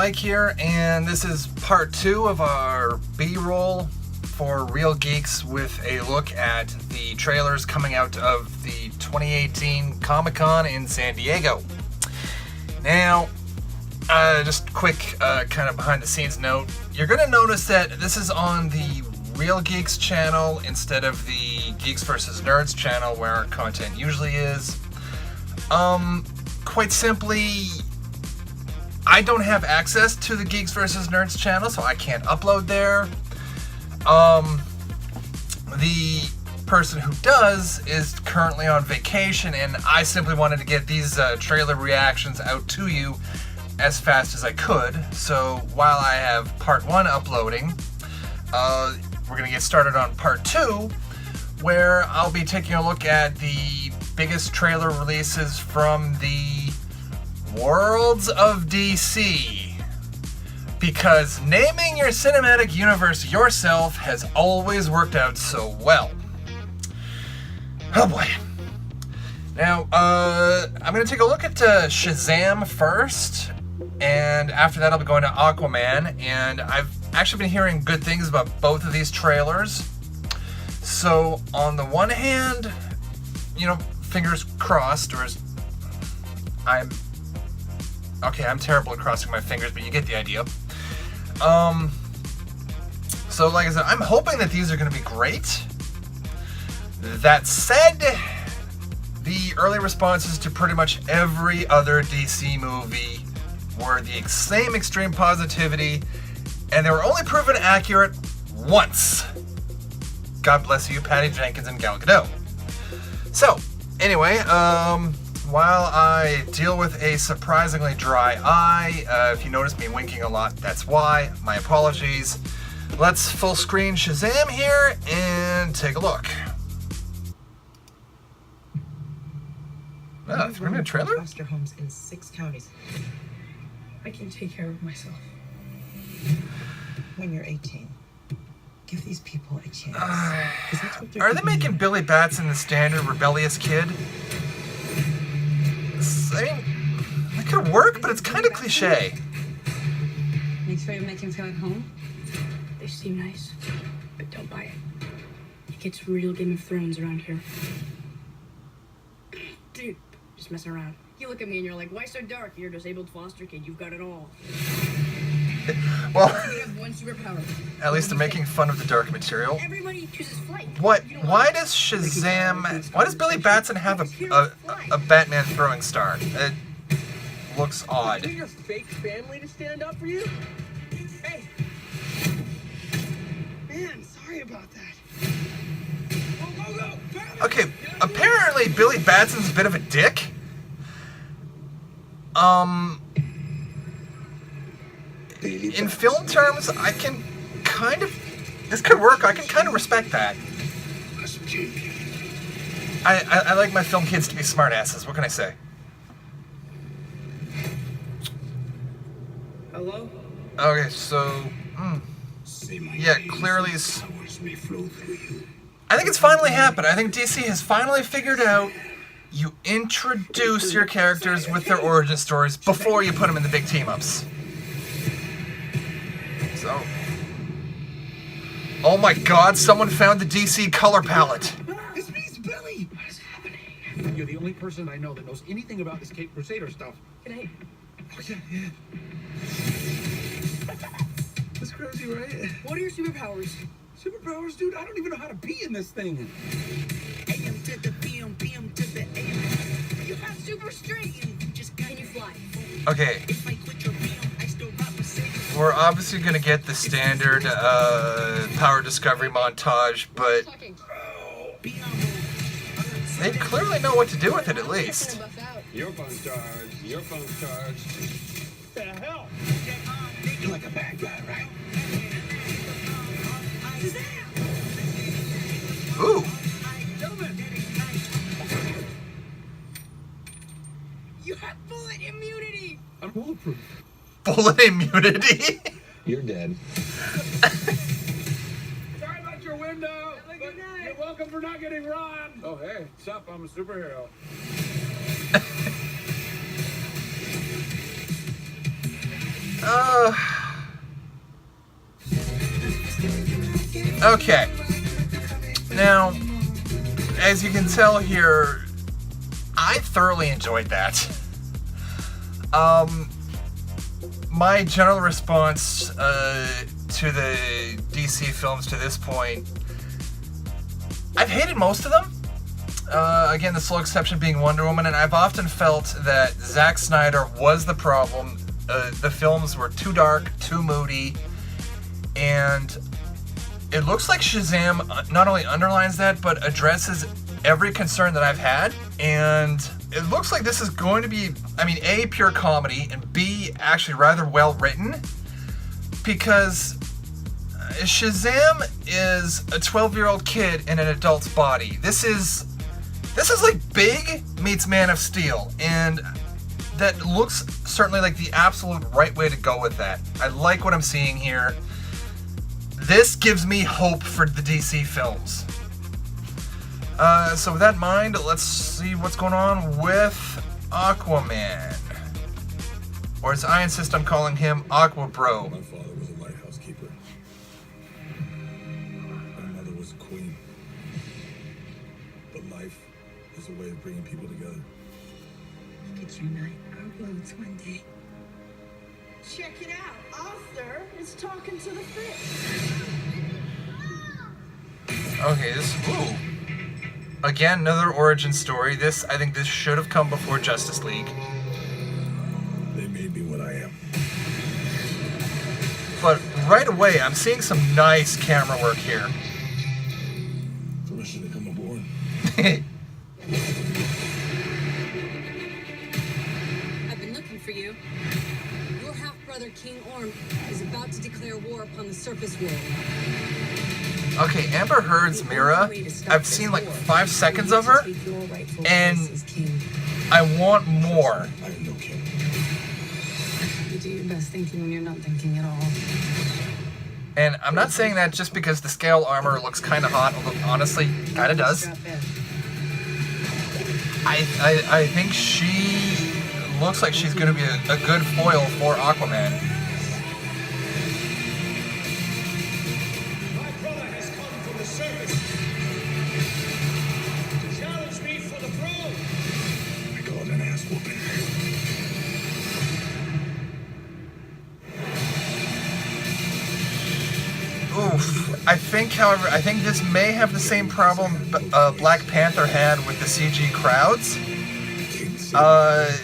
Mike here, and this is part 2 of our B-roll for Reel Geeks with a look at the trailers coming out of the 2018 Comic-Con in San Diego. Now, just quick kind of behind the scenes note, you're going to notice that this is on the Reel Geeks channel instead of the Geeks vs. Nerds channel where our content usually is. Quite simply, I don't have access to the Geeks vs. Nerds channel, so I can't upload there. The person who does is currently on vacation, and I simply wanted to get these trailer reactions out to you as fast as I could. So while I have part 1 uploading, we're going to get started on part 2, where I'll be taking a look at the biggest trailer releases from the worlds of DC. Because naming your cinematic universe yourself has always worked out so well. Oh boy. Now, I'm going to take a look at Shazam first, and after that I'll be going to Aquaman, and I've actually been hearing good things about both of these trailers. So, on the one hand, you know, fingers crossed, or as I'm terrible at crossing my fingers, but you get the idea. So like I said, I'm hoping that these are going to be great. That said, the early responses to pretty much every other DC movie were the same extreme positivity, and they were only proven accurate once. God bless you, Patty Jenkins and Gal Gadot. So, anyway, while I deal with a surprisingly dry eye, if you notice me winking a lot, that's why. My apologies. Let's full screen Shazam here and take a look. Oh, 3-minute trailer? Foster homes in 6 counties. I can take care of myself. When you're 18, give these people a chance. Are they making Billy Batson the standard rebellious kid? I mean, it could work, but it's kind of cliche. Make sure you make him feel at home. They seem nice, but don't buy it. It gets real Game of Thrones around here. Dude, just messing around. You look at me and you're like, why so dark? You're a disabled foster kid. You've got it all. Well, you have one superpower. At least they're making fun of the dark material. Everybody chooses flight. What? Why does Shazam? Why does Billy Batson have a Batman throwing star? It looks odd. You need your fake family to stand up for you? Hey, man, sorry about that. Go. Okay, apparently Billy Batson's a bit of a dick. In film terms, I can kind of... This could work. I can kind of respect that. I like my film kids to be smartasses. What can I say? Hello? Okay, so... yeah, clearly... I think it's finally happened. I think DC has finally figured out you introduce your characters with their origin stories before you put them in the big team-ups. So... Oh my god, someone found the DC color palette. This means Billy! What is happening? You're the only person I know that knows anything about this Cape Crusader stuff. Good night. Oh, yeah. That's crazy, right? What are your superpowers? Superpowers, dude? I don't even know how to be in this thing. AM to the PM, PM to the AM. You have super strength. Can you fly? Okay. If I quit your PM, I still rock the same. We're obviously going to get the standard power discovery montage, but they clearly know what to do with it, at least. Your phone's charged. Your phone's charged. The hell? You're like a bad guy, right? Ooh. You have bullet immunity. I'm bulletproof. Bullet immunity? You're dead. Sorry about your window. But you're welcome for not getting robbed. Oh, hey, what's up? I'm a superhero. Okay. Now, as you can tell here, I thoroughly enjoyed that. My general response to the DC films to this point, I've hated most of them. Again, the sole exception being Wonder Woman, and I've often felt that Zack Snyder was the problem. The films were too dark, too moody, and it looks like Shazam not only underlines that, but addresses every concern that I've had, and it looks like this is going to be, I mean, A, pure comedy, and B, actually rather well written, because Shazam is a 12-year-old kid in an adult's body. This is like Big meets Man of Steel, and that looks certainly like the absolute right way to go with that. I like what I'm seeing here. This gives me hope for the DC films. So with that in mind, let's see what's going on with Aquaman. Or as I insist on calling him, Aqua Bro. My father was a lighthouse keeper. My mother was a queen. But life is a way of bringing people together. We could unite our worlds one day. Check it out. Arthur is talking to the fish. Okay, ooh. Again, another origin story. I think this should have come before Justice League. They made me what I am. But right away, I'm seeing some nice camera work here. Permission to come aboard. I've been looking for you. Your half-brother King Orm is about to declare war upon the surface world. Okay, Amber Heard's Mera, I've seen like 5 seconds of her, and I want more. I am no king. You do your best thinking when you're not thinking at all. And I'm not saying that just because the scale armor looks kind of hot, although honestly, kind of does. I think she looks like she's going to be a good foil for Aquaman. My brother has come from the surface to challenge me for the throne. I call it an ass whooping. Oof. I think this may have the same problem Black Panther had with the CG crowds.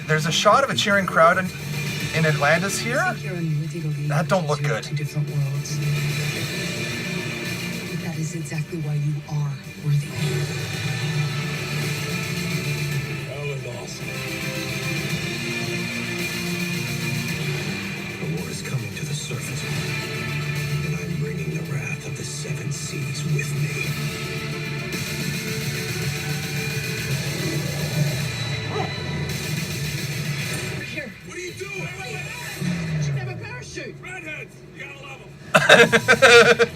There's a shot of a cheering crowd in Atlantis here. That don't look good. Two different worlds. That is exactly why you are worthy. That was awesome. The war is coming to the surface, and I'm bringing the wrath of the seven seas with me. Here. What are you doing? You should have a parachute. Redheads, you gotta love them.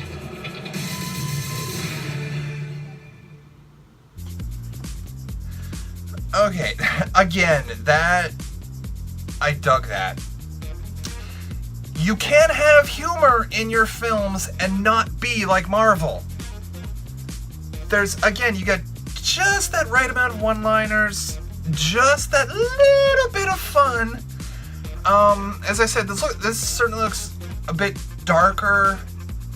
Okay, again, I dug that. You can have humor in your films and not be like Marvel. Again, you got just that right amount of one-liners, just that little bit of fun. As I said, this certainly looks a bit darker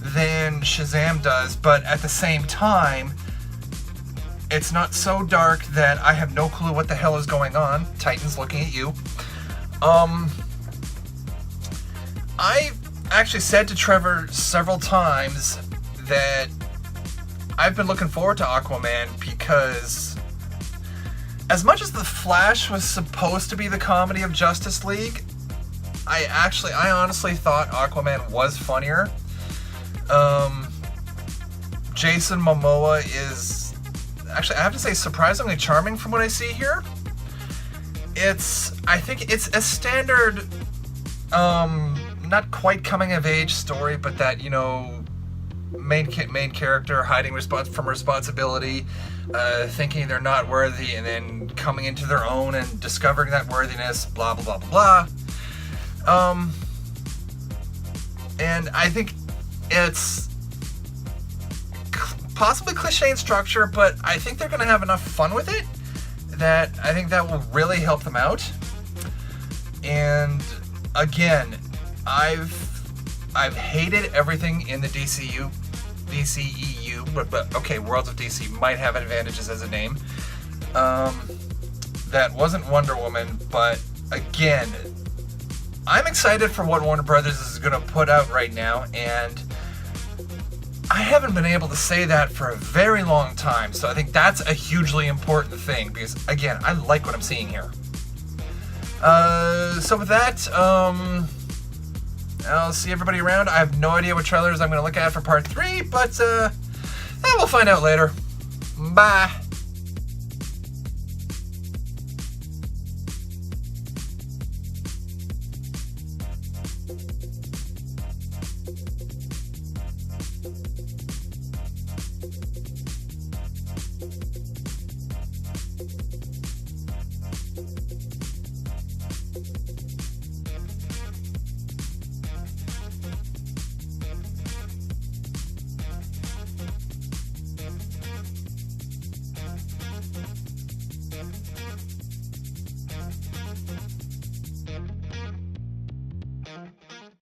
than Shazam does, but at the same time, it's not so dark that I have no clue what the hell is going on. Titan's looking at you. I actually said to Trevor several times that I've been looking forward to Aquaman because as much as The Flash was supposed to be the comedy of Justice League, I honestly thought Aquaman was funnier. Jason Momoa is actually, I have to say, surprisingly charming from what I see here. I think it's a standard, not quite coming of age story, but that, main character hiding from responsibility, thinking they're not worthy, and then coming into their own and discovering that worthiness, blah, blah, blah, blah, blah. And I think it's possibly cliche in structure, but I think they're going to have enough fun with it that I think that will really help them out. And again, I've hated everything in the DCEU, but okay, Worlds of DC might have advantages as a name. That wasn't Wonder Woman, but again, I'm excited for what Warner Brothers is going to put out right now, and I haven't been able to say that for a very long time, so I think that's a hugely important thing, because again, I like what I'm seeing here. So with that, I'll see everybody around. I have no idea what trailers I'm going to look at for part 3, but we'll find out later. Bye.